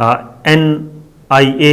NIA,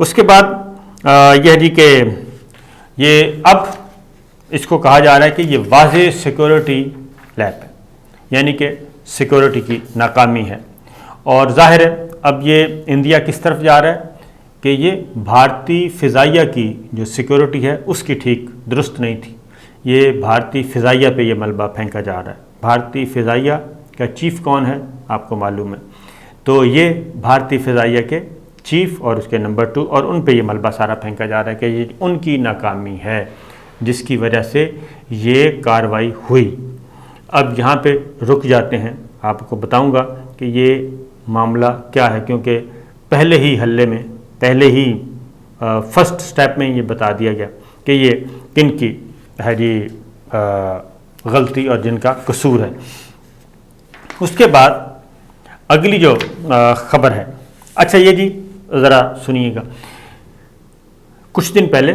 اس کے بعد یہ جی کہ یہ اب اس کو کہا جا رہا ہے کہ یہ واضح سیکورٹی لیپ ہے، یعنی کہ سیکورٹی کی ناکامی ہے، اور ظاہر ہے اب یہ انڈیا کس طرف جا رہا ہے کہ یہ بھارتی فضائیہ کی جو سیکورٹی ہے اس کی ٹھیک درست نہیں تھی، یہ بھارتی فضائیہ پہ یہ ملبہ پھینکا جا رہا ہے۔ بھارتی فضائیہ کا چیف کون ہے آپ کو معلوم ہے، تو یہ بھارتی فضائیہ کے چیف اور اس کے نمبر 2، اور ان پہ یہ ملبہ سارا پھینکا جا رہا ہے کہ یہ ان کی ناکامی ہے جس کی وجہ سے یہ کارروائی ہوئی۔ اب یہاں پہ رک جاتے ہیں، آپ کو بتاؤں گا کہ یہ معاملہ کیا ہے، کیونکہ پہلے ہی حلے میں، پہلے ہی فرسٹ سٹیپ میں یہ بتا دیا گیا کہ یہ کن کی ہے جی غلطی اور جن کا قصور ہے۔ اس کے بعد اگلی جو خبر ہے، اچھا یہ جی ذرا سنیے گا، کچھ دن پہلے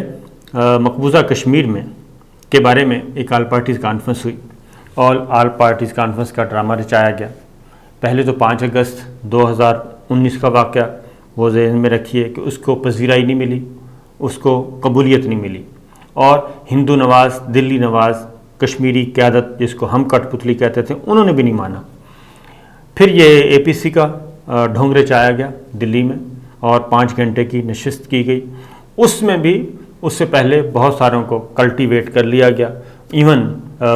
مقبوضہ کشمیر میں کے بارے میں ایک آل پارٹیز کانفرنس ہوئی، اور آل پارٹیز کانفرنس کا ڈرامہ رچایا گیا۔ پہلے تو 5 اگست 2019 کا واقعہ وہ ذہن میں رکھیے کہ اس کو پذیرائی نہیں ملی، اس کو قبولیت نہیں ملی، اور ہندو نواز، دلی نواز، کشمیری قیادت جس کو ہم کٹ پتلی کہتے تھے، انہوں نے بھی نہیں مانا۔ پھر یہ اے پی سی کا ڈھونگ رچایا گیا دلی میں، اور 5 گھنٹے کی نشست کی گئی، اس میں بھی اس سے پہلے بہت ساروں کو کلٹیویٹ کر لیا گیا، ایون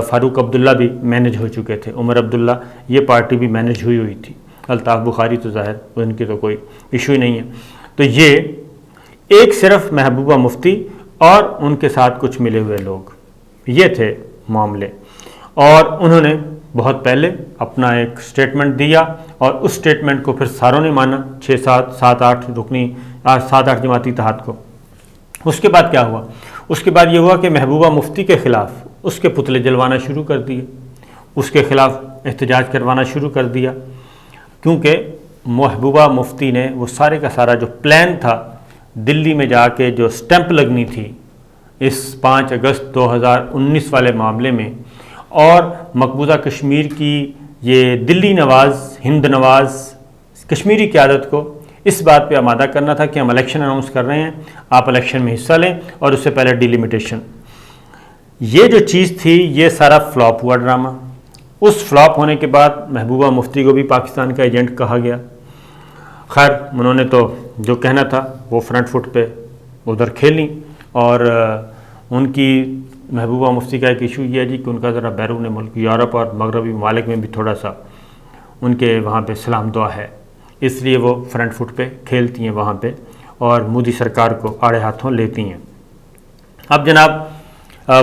فاروق عبداللہ بھی مینج ہو چکے تھے، عمر عبداللہ، یہ پارٹی بھی مینج ہوئی تھی، الطاف بخاری تو ظاہر ان کی تو کوئی ایشو ہی نہیں ہے۔ تو یہ ایک صرف محبوبہ مفتی اور ان کے ساتھ کچھ ملے ہوئے لوگ، یہ تھے معاملے، اور انہوں نے بہت پہلے اپنا ایک سٹیٹمنٹ دیا، اور اس سٹیٹمنٹ کو پھر ساروں نے مانا، 7-8 رکنی 7-8 جماعتی اتحاد کو۔ اس کے بعد کیا ہوا؟ اس کے بعد یہ ہوا کہ محبوبہ مفتی کے خلاف اس کے پتلے جلوانا شروع کر دیے، اس کے خلاف احتجاج کروانا شروع کر دیا، کیونکہ محبوبہ مفتی نے وہ سارے کا سارا جو پلان تھا دلی میں جا کے جو سٹیمپ لگنی تھی اس 5 اگست 2019 والے معاملے میں، اور مقبوضہ کشمیر کی یہ دلی نواز، ہند نواز کشمیری قیادت کو اس بات پہ آمادہ کرنا تھا کہ ہم الیکشن اناؤنس کر رہے ہیں، آپ الیکشن میں حصہ لیں، اور اس سے پہلے ڈیلیمیٹیشن۔ یہ جو چیز تھی یہ سارا فلاپ ہوا ڈرامہ۔ اس فلاپ ہونے کے بعد محبوبہ مفتی کو بھی پاکستان کا ایجنٹ کہا گیا۔ خیر انہوں نے تو جو کہنا تھا وہ فرنٹ فٹ پہ ادھر کھیلیں، اور ان کی محبوبہ مفتی کا ایک ایشو یہ ہے جی کہ ان کا ذرا بیرون ملک یورپ اور مغربی ممالک میں بھی تھوڑا سا ان کے وہاں پہ سلام دعا ہے، اس لیے وہ فرنٹ فٹ پہ کھیلتی ہیں وہاں پہ، اور مودی سرکار کو آڑے ہاتھوں لیتی ہیں۔ اب جناب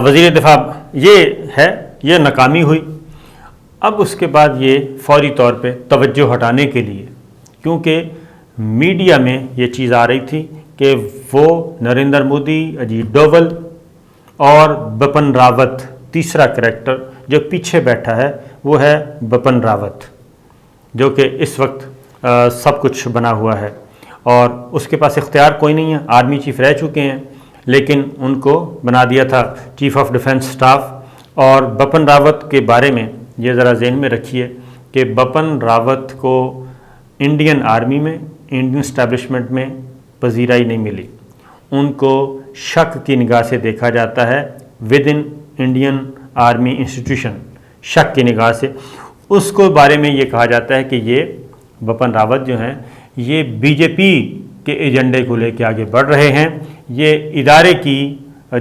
وزیر دفاع یہ ہے، یہ ناکامی ہوئی۔ اب اس کے بعد یہ فوری طور پہ توجہ ہٹانے کے لیے، کیونکہ میڈیا میں یہ چیز آ رہی تھی کہ وہ نریندر مودی، اجیت ڈوبل اور بپن راوت، تیسرا کریکٹر جو پیچھے بیٹھا ہے وہ ہے بپن راوت، جو کہ اس وقت سب کچھ بنا ہوا ہے، اور اس کے پاس اختیار کوئی نہیں ہے، آرمی چیف رہ چکے ہیں، لیکن ان کو بنا دیا تھا چیف آف ڈیفنس سٹاف۔ اور بپن راوت کے بارے میں یہ ذرا ذہن میں رکھیے کہ بپن راوت کو انڈین آرمی میں، انڈین اسٹیبلشمنٹ میں پذیرائی نہیں ملی، ان کو شک کی نگاہ سے دیکھا جاتا ہے with in Indian army institution, شک کی نگاہ سے۔ اس کو بارے میں یہ کہا جاتا ہے کہ یہ بپن راوت جو ہیں یہ بی جے پی کے ایجنڈے کو لے کے آگے بڑھ رہے ہیں، یہ ادارے کی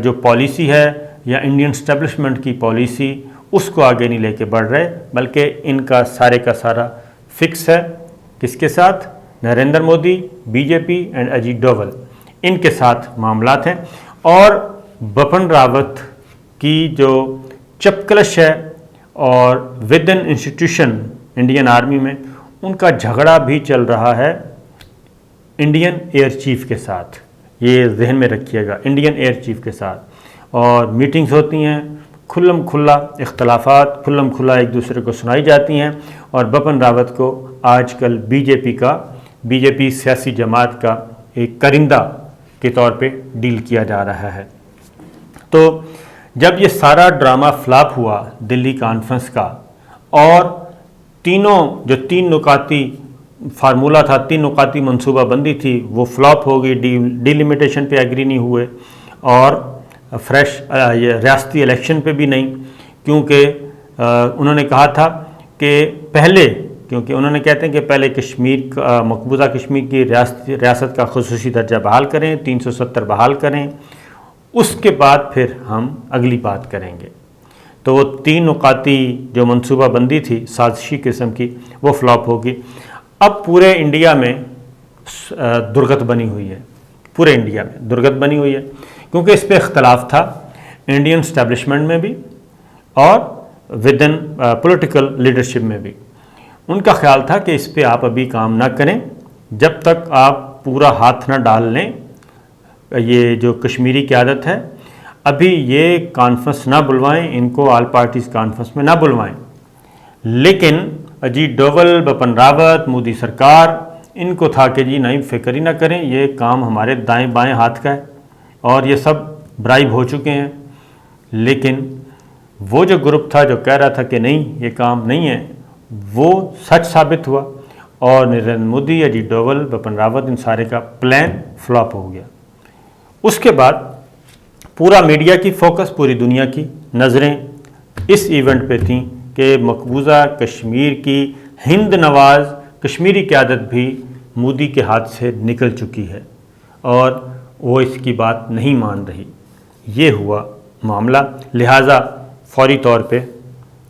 جو پالیسی ہے یا انڈین اسٹیبلشمنٹ کی پالیسی اس کو آگے نہیں لے کے بڑھ رہے، بلکہ ان کا سارے کا سارا فکس ہے کس کے ساتھ؟ Narendra Modi, B J P and Ajit Doval, ان کے ساتھ معاملات ہیں۔ اور بپن راوت کی جو چپکلش ہے اور with in institution Indian army میں ان کا جھگڑا بھی چل رہا ہے انڈین ایئر چیف کے ساتھ، یہ ذہن میں رکھیے گا، انڈین ایئر چیف کے ساتھ، اور میٹنگز ہوتی ہیں، کھلم کھلا اختلافات کھلم کھلا ایک دوسرے کو سنائی جاتی ہیں، اور بپن راوت کو آج کل بی جے پی سیاسی جماعت کا ایک کرندہ کے طور پہ ڈیل کیا جا رہا ہے۔ تو جب یہ سارا ڈرامہ فلاپ ہوا دلی کانفرنس کا، اور تین نکاتی فارمولہ تھا، 3 نقاطی منصوبہ بندی تھی، وہ فلاپ ہو گئی، ڈیلیمیٹیشن پہ ایگری نہیں ہوئے، اور فریش ریاستی الیکشن پہ بھی نہیں، کیونکہ انہوں نے کہا تھا کہ پہلے، کیونکہ انہوں نے کہتے ہیں کہ پہلے کشمیر کا، مقبوضہ کشمیر کی ریاست کا خصوصی درجہ بحال کریں، 370 بحال کریں، اس کے بعد پھر ہم اگلی بات کریں گے۔ تو وہ 3 نقاطی جو منصوبہ بندی تھی سازشی قسم کی، وہ فلاپ ہوگی۔ اب پورے انڈیا میں درگت بنی ہوئی ہے، پورے انڈیا میں درگت بنی ہوئی ہے، کیونکہ اس پہ اختلاف تھا انڈین اسٹیبلشمنٹ میں بھی اور ودن پولیٹیکل لیڈرشپ میں بھی۔ ان کا خیال تھا کہ اس پہ آپ ابھی کام نہ کریں جب تک آپ پورا ہاتھ نہ ڈال لیں، یہ جو کشمیری قیادت ہے ابھی یہ کانفرنس نہ بلوائیں، ان کو آل پارٹیز کانفرنس میں نہ بلوائیں۔ لیکن اجیت ڈوول، بپن راوت، مودی سرکار، ان کو تھا کہ جی نہیں، فکر ہی نہ کریں، یہ کام ہمارے دائیں بائیں ہاتھ کا ہے اور یہ سب برائب ہو چکے ہیں۔ لیکن وہ جو گروپ تھا جو کہہ رہا تھا کہ نہیں یہ کام نہیں ہے، وہ سچ ثابت ہوا، اور نریندر مودی، اجیت ڈوول، بپن راوت، ان سارے کا پلان فلاپ ہو گیا۔ اس کے بعد پورا میڈیا کی فوکس، پوری دنیا کی نظریں اس ایونٹ پہ تھیں کہ مقبوضہ کشمیر کی ہند نواز کشمیری قیادت بھی مودی کے ہاتھ سے نکل چکی ہے اور وہ اس کی بات نہیں مان رہی۔ یہ ہوا معاملہ، لہٰذا فوری طور پہ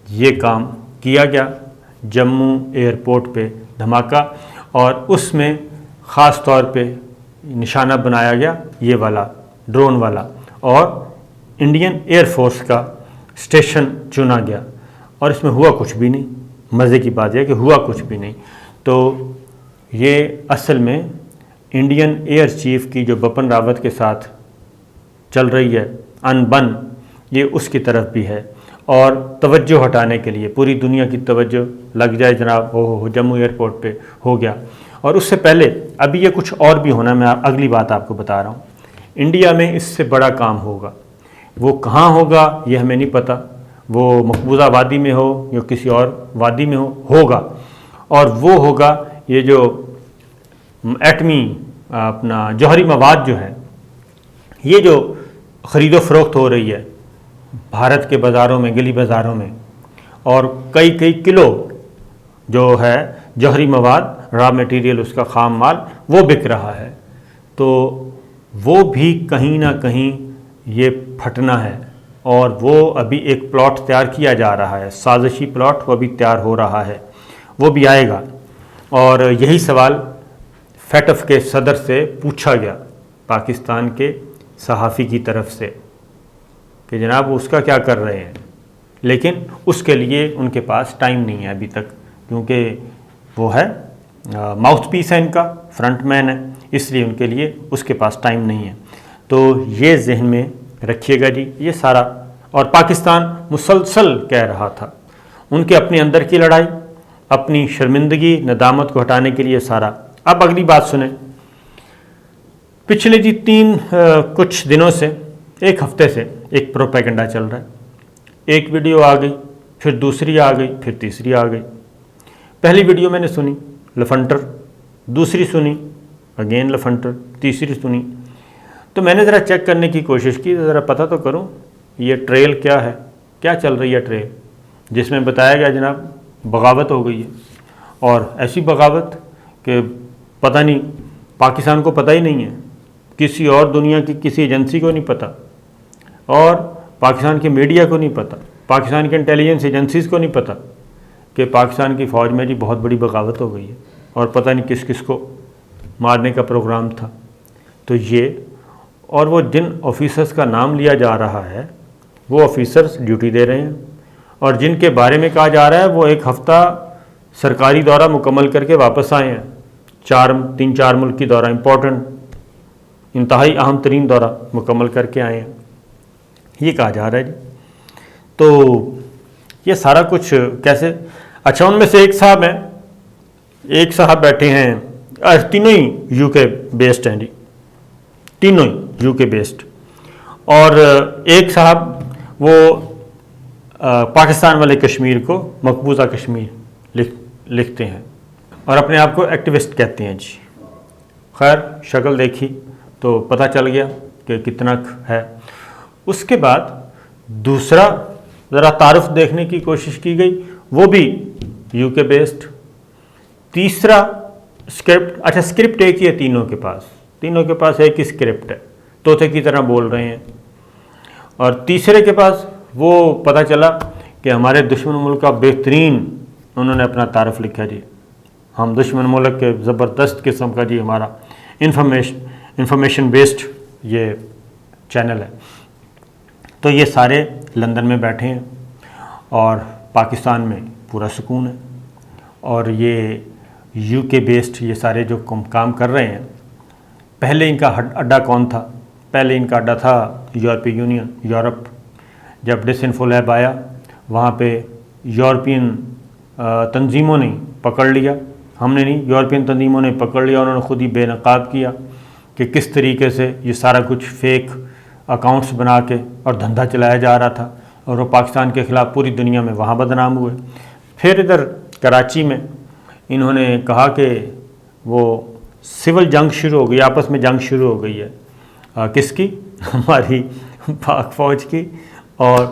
یہ کام کیا گیا، جموں ایئرپورٹ پہ دھماکہ، اور اس میں خاص طور پہ نشانہ بنایا گیا یہ والا ڈرون والا، اور انڈین ایئر فورس کا اسٹیشن چنا گیا، اور اس میں ہوا کچھ بھی نہیں۔ مزے کی بات یہ کہ ہوا کچھ بھی نہیں۔ تو یہ اصل میں انڈین ایئر چیف کی جو بپن راوت کے ساتھ چل رہی ہے ان بن، یہ اس کی طرف بھی ہے، اور توجہ ہٹانے کے لیے پوری دنیا کی توجہ لگ جائے جناب، ہو جموں ایئرپورٹ پہ ہو گیا۔ اور اس سے پہلے ابھی یہ کچھ اور بھی ہونا، میں اگلی بات آپ کو بتا رہا ہوں۔ انڈیا میں اس سے بڑا کام ہوگا، وہ کہاں ہوگا یہ ہمیں نہیں پتہ، وہ مقبوضہ وادی میں ہو یا کسی اور وادی میں ہوگا، اور وہ ہوگا یہ جو ایٹمی اپنا جوہری مواد جو ہے، یہ جو خرید و فروخت ہو رہی ہے بھارت کے بازاروں میں، گلی بازاروں میں، اور کئی کلو جو ہے جوہری مواد، را میٹیریل، اس کا خام مال وہ بک رہا ہے، تو وہ بھی کہیں نہ کہیں یہ پھٹنا ہے، اور وہ ابھی ایک پلاٹ تیار کیا جا رہا ہے، سازشی پلاٹ وہ ابھی تیار ہو رہا ہے، وہ بھی آئے گا۔ اور یہی سوال فیٹف کے صدر سے پوچھا گیا، پاکستان کے صحافی کی طرف سے، کہ جناب اس کا کیا کر رہے ہیں، لیکن اس کے لیے ان کے پاس ٹائم نہیں ہے ابھی تک، کیونکہ وہ ہے ماؤتھ پیس ہے ان کا، فرنٹ مین ہے، اس لیے ان کے لیے اس کے پاس ٹائم نہیں ہے۔ تو یہ ذہن میں رکھیے گا جی، یہ سارا، اور پاکستان مسلسل کہہ رہا تھا، ان کے اپنے اندر کی لڑائی، اپنی شرمندگی، ندامت کو ہٹانے کے لیے سارا۔ اب اگلی بات سنیں، پچھلے جی کچھ دنوں سے، ایک ہفتے سے ایک پروپیگنڈا چل رہا ہے، ایک ویڈیو آ گئی، پھر دوسری آ گئی، پھر تیسری آ گئی۔ پہلی ویڈیو میں نے سنی، لفنٹر، دوسری سنی اگین لفنٹر، تیسری سنی، تو میں نے ذرا چیک کرنے کی کوشش کی، ذرا پتہ تو کروں یہ ٹریل کیا ہے، کیا چل رہی ہے ٹریل، جس میں بتایا گیا جناب بغاوت ہو گئی ہے، اور ایسی بغاوت کہ پتہ نہیں، پاکستان کو پتہ ہی نہیں ہے، کسی اور دنیا کی کسی ایجنسی کو نہیں پتہ، اور پاکستان کے میڈیا کو نہیں پتہ، پاکستان کے انٹیلیجنس ایجنسیز کو نہیں پتہ کہ پاکستان کی فوج میں جی بہت بڑی بغاوت ہو گئی ہے، اور پتہ نہیں کس کس کو مارنے کا پروگرام تھا۔ تو یہ، اور وہ جن آفیسرز کا نام لیا جا رہا ہے، وہ آفیسرز ڈیوٹی دے رہے ہیں، اور جن کے بارے میں کہا جا رہا ہے وہ ایک ہفتہ سرکاری دورہ مکمل کر کے واپس آئے ہیں، 3-4 ملک کی دورہ، امپورٹنٹ، انتہائی اہم ترین دورہ مکمل کر کے آئے ہیں، یہ کہا جا رہا ہے جی۔ تو یہ سارا کچھ کیسے؟ اچھا، ان میں سے ایک صاحب ہیں، ایک صاحب بیٹھے ہیں، تینوں ہی یو کے بیسڈ ہیں جی، تینوں ہی یو کے بیسڈ، اور ایک صاحب وہ پاکستان والے کشمیر کو مقبوضہ کشمیر لکھتے ہیں، اور اپنے آپ کو ایکٹیوسٹ کہتے ہیں جی۔ خیر شکل دیکھی تو پتہ چل گیا کہ کتنا ہے۔ اس کے بعد دوسرا ذرا تعارف دیکھنے کی کوشش کی گئی، وہ بھی یو کے بیسڈ۔ تیسرا اسکرپٹ، اچھا اسکرپٹ ایک ہی ہے تینوں کے پاس ایک ہی اسکرپٹ ہے، طوطے کی طرح بول رہے ہیں۔ اور تیسرے کے پاس وہ پتہ چلا کہ ہمارے دشمن ملک کا بہترین انہوں نے اپنا تعارف لکھا جی، ہم دشمن ملک کے زبردست قسم کا جی ہمارا انفارمیشن بیسڈ یہ چینل ہے۔ تو یہ سارے لندن میں بیٹھے ہیں اور پاکستان میں پورا سکون ہے، اور یہ یو کے بیسڈ یہ سارے جو کام کر رہے ہیں۔ پہلے ان کا اڈا کون تھا؟ پہلے ان کا اڈا تھا یورپی یونین، یورپ۔ جب ڈسانفو لیب آیا وہاں پہ یورپین تنظیموں نے پکڑ لیا، ہم نے نہیں، یورپین تنظیموں نے پکڑ لیا، انہوں نے خود ہی بے نقاب کیا کہ کس طریقے سے یہ سارا کچھ فیک اکاؤنٹس بنا کے اور دھندا چلایا جا رہا تھا، اور وہ پاکستان کے خلاف پوری دنیا میں وہاں بدنام ہوئے۔ پھر ادھر کراچی میں انہوں نے کہا کہ وہ سول جنگ شروع ہو گئی، آپس میں جنگ شروع ہو گئی ہے، کس کی؟ ہماری پاک فوج کی اور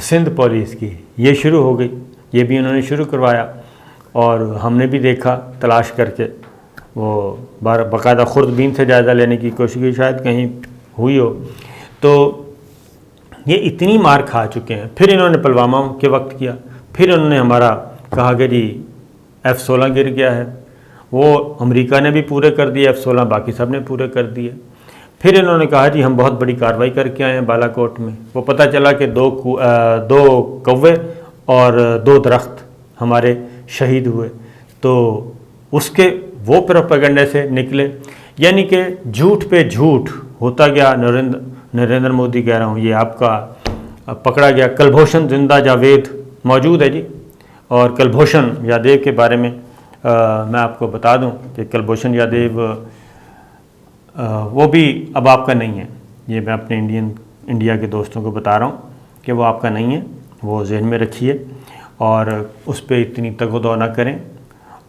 سندھ پولیس کی، یہ شروع ہو گئی، یہ بھی انہوں نے شروع کروایا۔ اور ہم نے بھی دیکھا تلاش کر کے، وہ باقاعدہ خوردبین سے جائزہ لینے کی کوشش کی، شاید کہیں ہوئی ہو۔ تو یہ اتنی مار کھا چکے ہیں۔ پھر انہوں نے پلوامہ کے وقت کیا، پھر انہوں نے ہمارا کہا کہ جی F-16 گر گیا ہے، وہ امریکہ نے بھی پورے کر دیے F-16، باقی سب نے پورے کر دیے۔ پھر انہوں نے کہا جی ہم بہت بڑی کارروائی کر کے آئے ہیں بالا کوٹ میں، وہ پتہ چلا کہ دو کوے اور 2 درخت ہمارے شہید ہوئے۔ تو اس کے وہ پروپیگنڈے سے نکلے، یعنی کہ جھوٹ پہ جھوٹ ہوتا گیا۔ نریندر مودی کہہ رہا ہوں، یہ آپ کا پکڑا گیا۔ کلبھوشن زندہ جاوید موجود ہے جی، اور کلبھوشن یادیو کے بارے میں میں آپ کو بتا دوں کہ کلبھوشن یادیو وہ بھی اب آپ کا نہیں ہے۔ یہ میں اپنے انڈیا کے دوستوں کو بتا رہا ہوں کہ وہ آپ کا نہیں ہے، وہ ذہن میں رکھیے اور اس پہ اتنی تگ و دو نہ کریں۔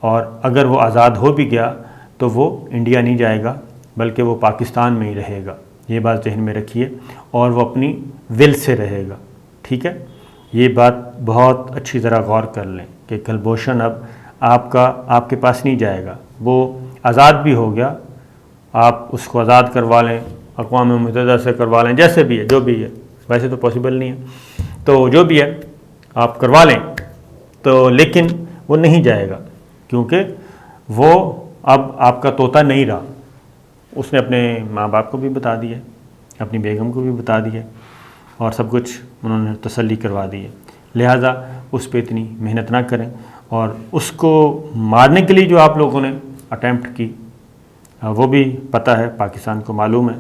اور اگر وہ آزاد ہو بھی گیا تو وہ انڈیا نہیں جائے گا، بلکہ وہ پاکستان میں ہی رہے گا، یہ بات ذہن میں رکھیے، اور وہ اپنی ول سے رہے گا، ٹھیک ہے؟ یہ بات بہت اچھی طرح غور کر لیں کہ کلبھوشن اب آپ کے پاس نہیں جائے گا، وہ آزاد بھی ہو گیا، آپ اس کو آزاد کروا لیں، اقوام متحدہ سے کروا لیں، جیسے بھی ہے، جو بھی ہے، ویسے تو پاسبل نہیں ہے، تو جو بھی ہے آپ کروا لیں، تو لیکن وہ نہیں جائے گا، کیونکہ وہ اب آپ کا طوطا نہیں رہا۔ اس نے اپنے ماں باپ کو بھی بتا دیا، اپنی بیگم کو بھی بتا دیا، اور سب کچھ انہوں نے تسلی کروا دی ہے۔ لہٰذا اس پہ اتنی محنت نہ کریں، اور اس کو مارنے کے لیے جو آپ لوگوں نے اٹیمپٹ کی وہ بھی پتہ ہے، پاکستان کو معلوم ہے۔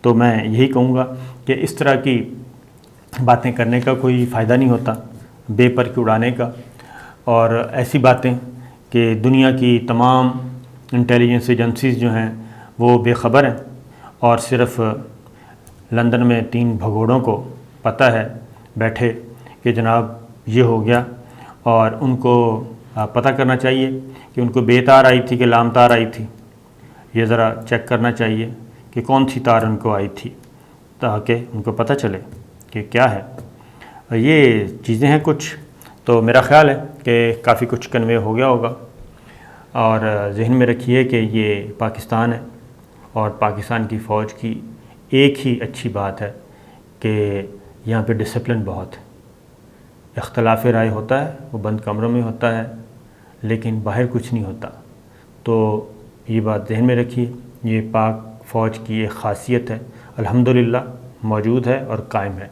تو میں یہی کہوں گا کہ اس طرح کی باتیں کرنے کا کوئی فائدہ نہیں ہوتا، بے پر کے اڑانے کا، اور ایسی باتیں کہ دنیا کی تمام انٹیلیجنس ایجنسیز جو ہیں وہ بے خبر ہیں، اور صرف لندن میں 3 بھگوڑوں کو پتہ ہے بیٹھے کہ جناب یہ ہو گیا، اور ان کو پتہ کرنا چاہیے کہ ان کو بے تار آئی تھی کہ لام تار آئی تھی، یہ ذرا چیک کرنا چاہیے کہ کون سی تار ان کو آئی تھی، تاکہ ان کو پتہ چلے کہ کیا ہے۔ یہ چیزیں ہیں کچھ، تو میرا خیال ہے کہ کافی کچھ کنوے ہو گیا ہوگا، اور ذہن میں رکھیے کہ یہ پاکستان ہے، اور پاکستان کی فوج کی ایک ہی اچھی بات ہے کہ یہاں پہ ڈسپلن بہت ہے۔ اختلاف رائے ہوتا ہے، وہ بند کمروں میں ہوتا ہے، لیکن باہر کچھ نہیں ہوتا۔ تو یہ بات ذہن میں رکھیے، یہ پاک فوج کی ایک خاصیت ہے، الحمدللہ موجود ہے اور قائم ہے۔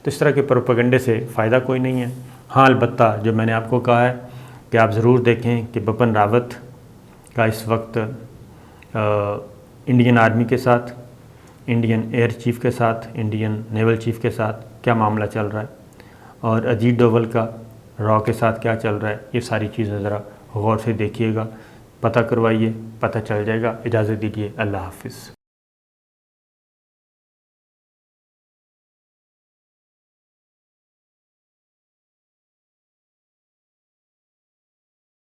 تو اس طرح کے پروپیگنڈے سے فائدہ کوئی نہیں ہے۔ ہاں البتہ جو میں نے آپ کو کہا ہے کہ آپ ضرور دیکھیں کہ بپن راوت کا اس وقت انڈین آرمی کے ساتھ، انڈین ایئر چیف کے ساتھ، انڈین نیول چیف کے ساتھ کیا معاملہ چل رہا ہے، اور اجیت ڈوبل کا را کے ساتھ کیا چل رہا ہے۔ یہ ساری چیزیں ذرا غور سے دیکھیے گا، پتہ کروائیے، پتہ چل جائے گا۔ اجازت دیجیے، اللہ حافظ۔